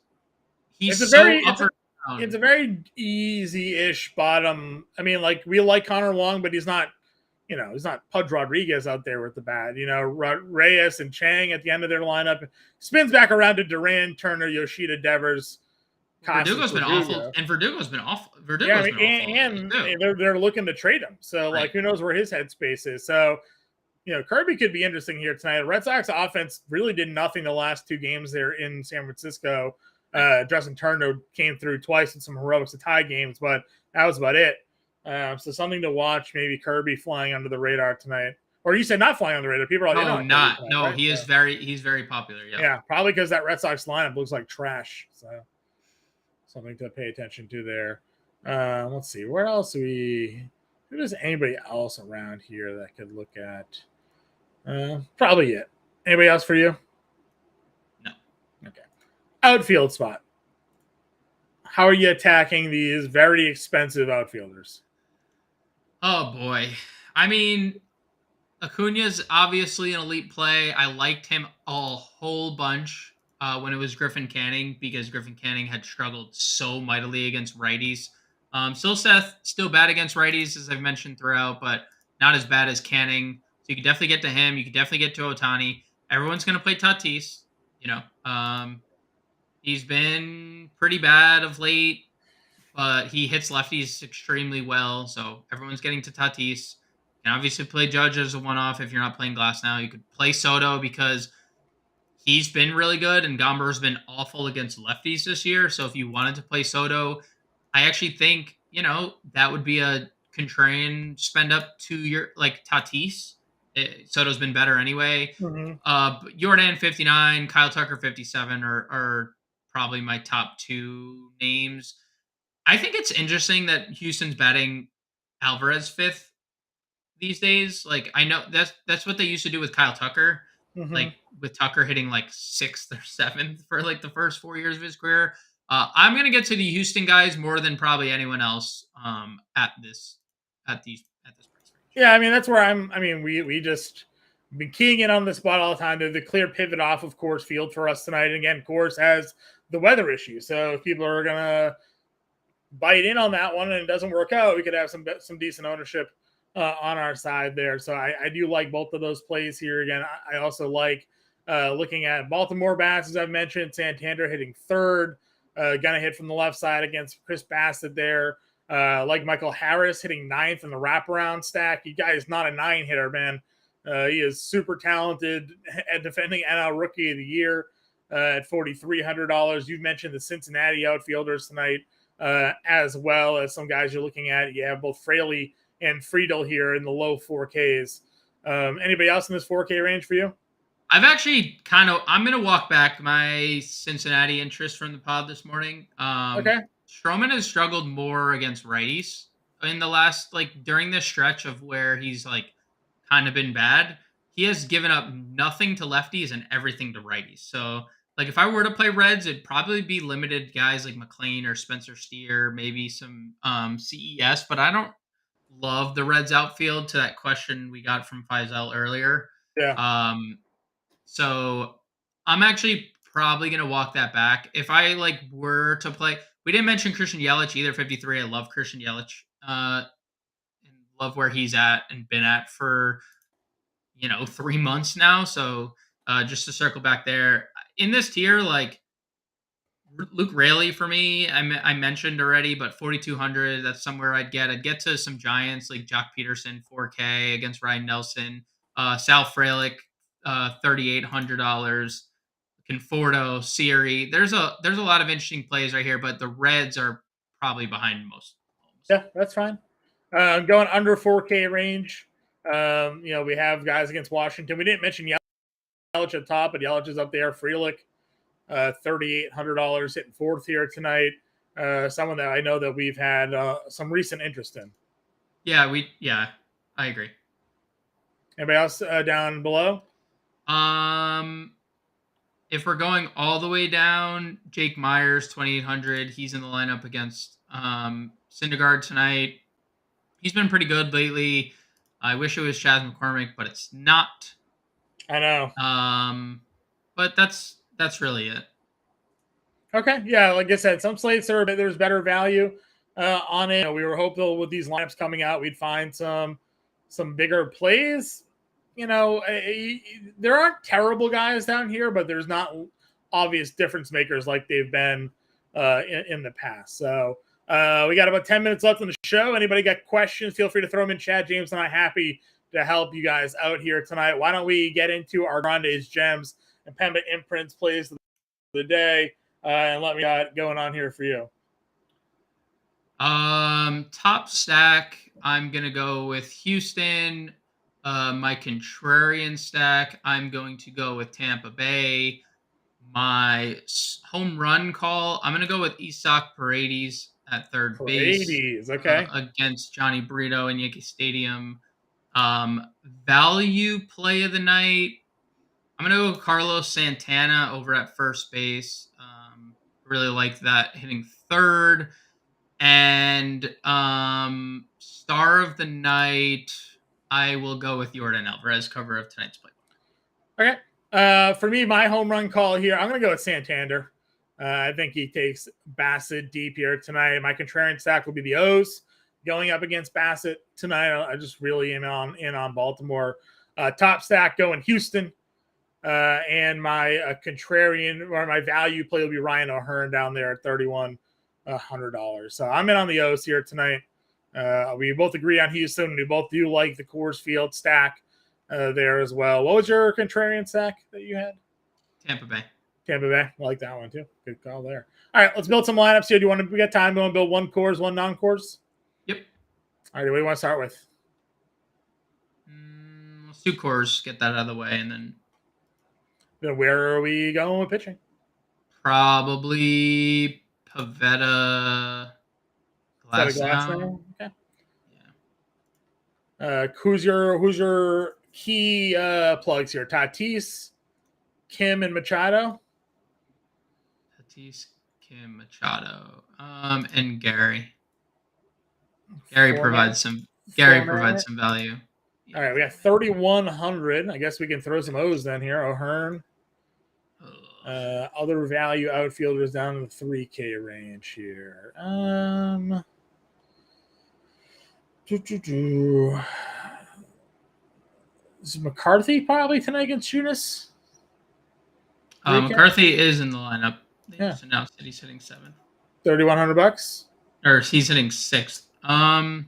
he's It's a very easy-ish bottom. I mean, like we like Connor Wong, but he's not Pudge Rodriguez out there with the bat. Reyes and Chang at the end of their lineup spins back around to Duran, Turner, Yoshida, Devers. Verdugo's been awful, and Verdugo's been awful. And they're looking to trade him. So like, who knows where his headspace is? So Kirby could be interesting here tonight. The Red Sox offense really did nothing the last 2 games there in San Francisco. Justin Turner came through twice in some heroics to tie games, but that was about it. So something to watch, maybe Kirby flying under the radar tonight. Or you said not flying under the radar. People are like, right? He's very popular. Yeah, probably because that Red Sox lineup looks like trash. So something to pay attention to there. Let's see. Where else who does anybody else around here that I could look at? Probably it. Anybody else for you? No. Okay. Outfield spot. How are you attacking these very expensive outfielders? Oh boy. I mean, Acuna's obviously an elite play. I liked him a whole bunch when it was Griffin Canning because Griffin Canning had struggled so mightily against righties. Still Seth, still bad against righties as I've mentioned throughout, but not as bad as Canning. So you can definitely get to him. You can definitely get to Otani. Everyone's going to play Tatis. You know, he's been pretty bad of late, but he hits lefties extremely well. So everyone's getting to Tatis. You can obviously play Judge as a one-off if you're not playing Glasnow. You could play Soto because he's been really good, and Gomber's been awful against lefties this year. So if you wanted to play Soto, I actually think that would be a contrarian spend up to your like Tatis. Soto's been better anyway. Mm-hmm. But Jordan 59, Kyle Tucker 57 are probably my top two names. I think it's interesting that Houston's batting Alvarez fifth these days. Like I know that's what they used to do with Kyle Tucker, Mm-hmm. like with Tucker hitting like sixth or seventh for like the first 4 years of his career. I'm gonna get to the Houston guys more than probably anyone else at this price range. Yeah, I mean that's where I'm. I mean we just been keying in on the spot all the time. The clear pivot off of course field for us tonight. And again, course has the weather issue, so if people are gonna bite in on that one and it doesn't work out, we could have some decent ownership on our side there. So I do like both of those plays here. Again, I also like looking at Baltimore bats, as I've mentioned, Santander hitting third, gonna hit from the left side against Chris Bassett there. Like Michael Harris hitting ninth in the wraparound stack. You guys not a 9 hitter, man. He is super talented at defending NL Rookie of the Year at $4,300. You've mentioned the Cincinnati outfielders tonight as well as some guys you're looking at. You have both Fraley and Friedel here in the low 4Ks. Anybody else in this 4K range for you? I've actually I'm gonna walk back my Cincinnati interest from the pod this morning. Okay. Stroman has struggled more against righties in the last during this stretch of where he's kind of been bad. He has given up nothing to lefties and everything to righties. So if I were to play Reds, it'd probably be limited guys like McLean or Spencer Steer, maybe some CES, but I don't love the Reds outfield to that question we got from Faisal earlier. Yeah. Um, so I'm actually probably gonna walk that back. If I were to play, we didn't mention Christian Yelich either. 53. I love Christian Yelich. And love where he's at and been at for 3 months now. So just to circle back there in this tier, Luke Raley for me, I mentioned already, but 4,200. That's somewhere I'd get. I'd get to some giants like Jock Peterson, 4K against Ryan Nelson, Sal Frelick, $3,800. Conforto, Siri. There's a lot of interesting plays right here, but the Reds are probably behind most homes. Yeah, that's fine. Going under 4K range. We have guys against Washington. We didn't mention Yelich at top, but Yelich is up there. Frelick, $3,800 hitting fourth here tonight. Someone that I know that we've had some recent interest in. Yeah, I agree. Anybody else down below? If we're going all the way down, Jake Myers, 2,800. He's in the lineup against Syndergaard tonight. He's been pretty good lately. I wish it was Chas McCormick, but it's not. I know. But that's really it. Okay, yeah, like I said, some slates there's better value on it. We were hopeful with these lineups coming out, we'd find some bigger plays. There aren't terrible guys down here, but there's not obvious difference makers like they've been in the past. So we got about 10 minutes left on the show. Anybody got questions? Feel free to throw them in chat. James and I happy to help you guys out here tonight. Why don't we get into our Grande's Gems and Impemba Imprints plays of the day, and let me got going on here for you. Top stack, I'm gonna go with Houston. My contrarian stack, I'm going to go with Tampa Bay. My home run call, I'm going to go with Isaac Paredes at third base okay. Against Johnny Brito in Yankee Stadium. Value play of the night, I'm going to go with Carlos Santana over at first base. Really like that hitting third. And star of the night, I will go with Jordan Alvarez, cover of tonight's play. Okay. For me, my home run call here, I'm going to go with Santander. I think he takes Bassett deep here tonight. My contrarian stack will be the O's going up against Bassett tonight. I just really am on Baltimore. Top stack going Houston. And my contrarian or my value play will be Ryan O'Hearn down there at $3,100. So I'm in on the O's here tonight. We both agree on Houston. We both do like the Coors Field stack there as well. What was your contrarian stack that you had? Tampa Bay. I like that one too. Good call there. All right, let's build some lineups here. We got time? We want to build one Coors, one non-Coors? Yep. All right, what do you want to start with? Let's do Coors, get that out of the way, and then where are we going with pitching? Probably Pavetta, Glasnow. Okay. Yeah. Who's your key plugs here? Tatis, Kim, and Machado. Tatis, Kim, Machado, and Gary. Gary provides some value. All right, we got 3,100. I guess we can throw some O's then here. O'Hearn. Other value outfielders down in the 3K range here. Is McCarthy probably tonight against Junis? McCarthy is in the lineup. They just announced that he's hitting 7th. $3,100? Or he's hitting 6th. Yeah,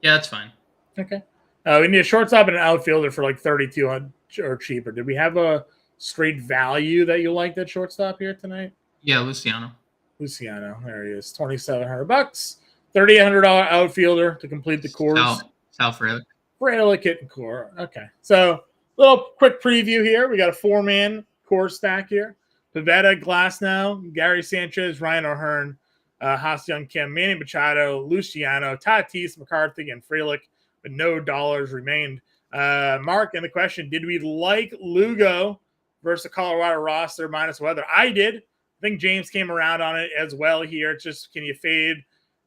that's fine. Okay. We need a shortstop and an outfielder for like 3,200 or cheaper. Did we have a straight value that you like that shortstop here tonight? Yeah, Luciano. There he is. $2,700. $3,800 outfielder to complete the course. Sal Frelick. Frelick hitting core. Okay. So little quick preview here. We got a 4-man core stack here. Pavetta, Glasnow, Gary Sanchez, Ryan O'Hearn, Ha-Seong Kim, Manny Machado, Luciano, Tatis, McCarthy, and Frelick, but no dollars remained. Mark, and the question, did we like Lugo versus the Colorado roster minus weather? I did. I think James came around on it as well here. It's just, can you fade?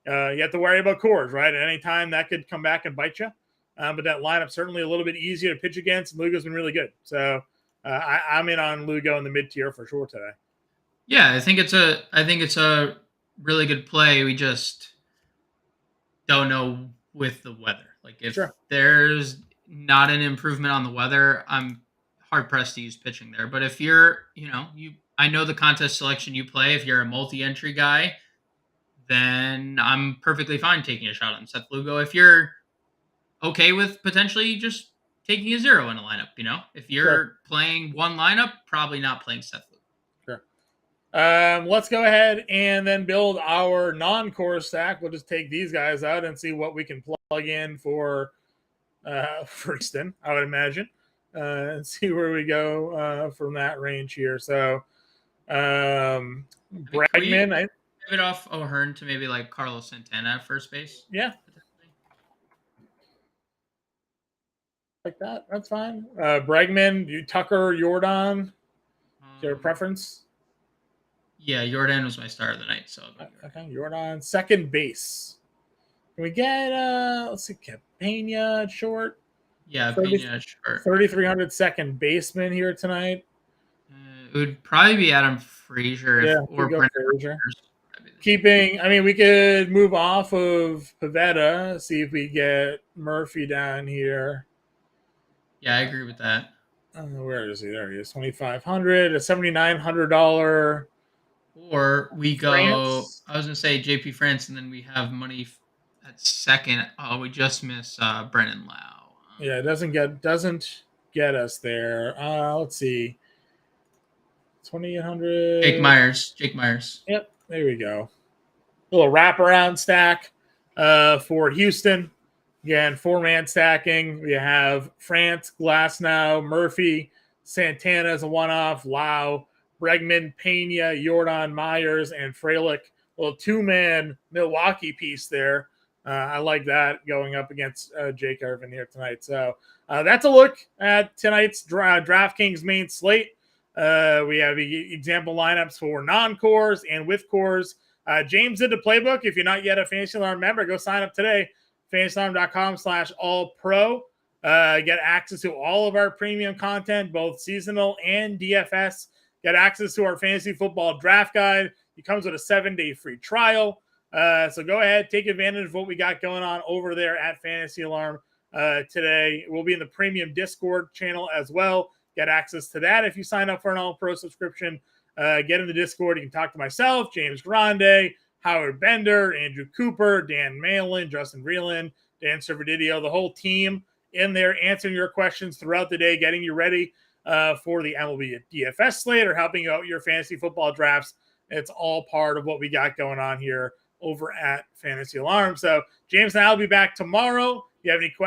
You have to worry about Coors, right? At any time, that could come back and bite you. But that lineup certainly a little bit easier to pitch against. And Lugo's been really good. So I'm in on Lugo in the mid-tier for sure today. Yeah, I think it's a really good play. We just don't know with the weather. Like if there's not an improvement on the weather, I'm hard pressed to use pitching there. But if you're, I know the contest selection you play. If you're a multi-entry guy, then I'm perfectly fine taking a shot on Seth Lugo. If you're okay with potentially just taking a 0 in a lineup, if you're playing one lineup, probably not playing Seth Lugo. Let's go ahead and then build our non-core stack. We'll just take these guys out and see what we can plug in for Easton, I would imagine, and see where we go from that range here. So, Bregman, pivot off O'Hearn to maybe like Carlos Santana at first base. Yeah. Like that. That's fine. Bregman, Tucker, Jordan. Is there a preference? Yeah, Jordan was my star of the night. So okay, Jordan, second base. Can we get let's see, Pena at short? Yeah, Pena at short. 3,300 second baseman here tonight. It would probably be Adam Frazier or Frazier. We could move off of Pavetta, see if we get Murphy down here. Yeah, I agree with that. Where is he? There he is. $2,500, a $7,900. Or we go. France. I was gonna say JP France, and then we have money at second. Oh, we just miss Brennan Lau. Yeah, it doesn't get us there. Let's see. 2,800. Jake Myers. Yep, there we go. A little wraparound stack for Houston. Again, 4-man stacking. We have France, Glasnow, Murphy, Santana as a one-off, Lau, Bregman, Pena, Jordan, Myers, and Frelick. A little 2-man Milwaukee piece there. I like that going up against Jake Irvin here tonight. So that's a look at tonight's DraftKings main slate. We have example lineups for non-cores and with cores. James did the playbook. If you're not yet a Fantasy Alarm member, go sign up today. fantasyalarm.com/all-pro. Get access to all of our premium content, both seasonal and DFS. Get access to our fantasy football draft guide. It comes with a 7-day free trial. So go ahead, take advantage of what we got going on over there at Fantasy Alarm today. We'll be in the premium Discord channel as well. Get access to that if you sign up for an all-pro subscription. Get in the Discord. You can talk to myself, James Grande, Howard Bender, Andrew Cooper, Dan Malin, Justin Vreeland, Dan Servadidio, the whole team in there answering your questions throughout the day, getting you ready for the MLB DFS slate or helping you out your fantasy football drafts. It's all part of what we got going on here over at Fantasy Alarm. So James and I will be back tomorrow. If you have any questions,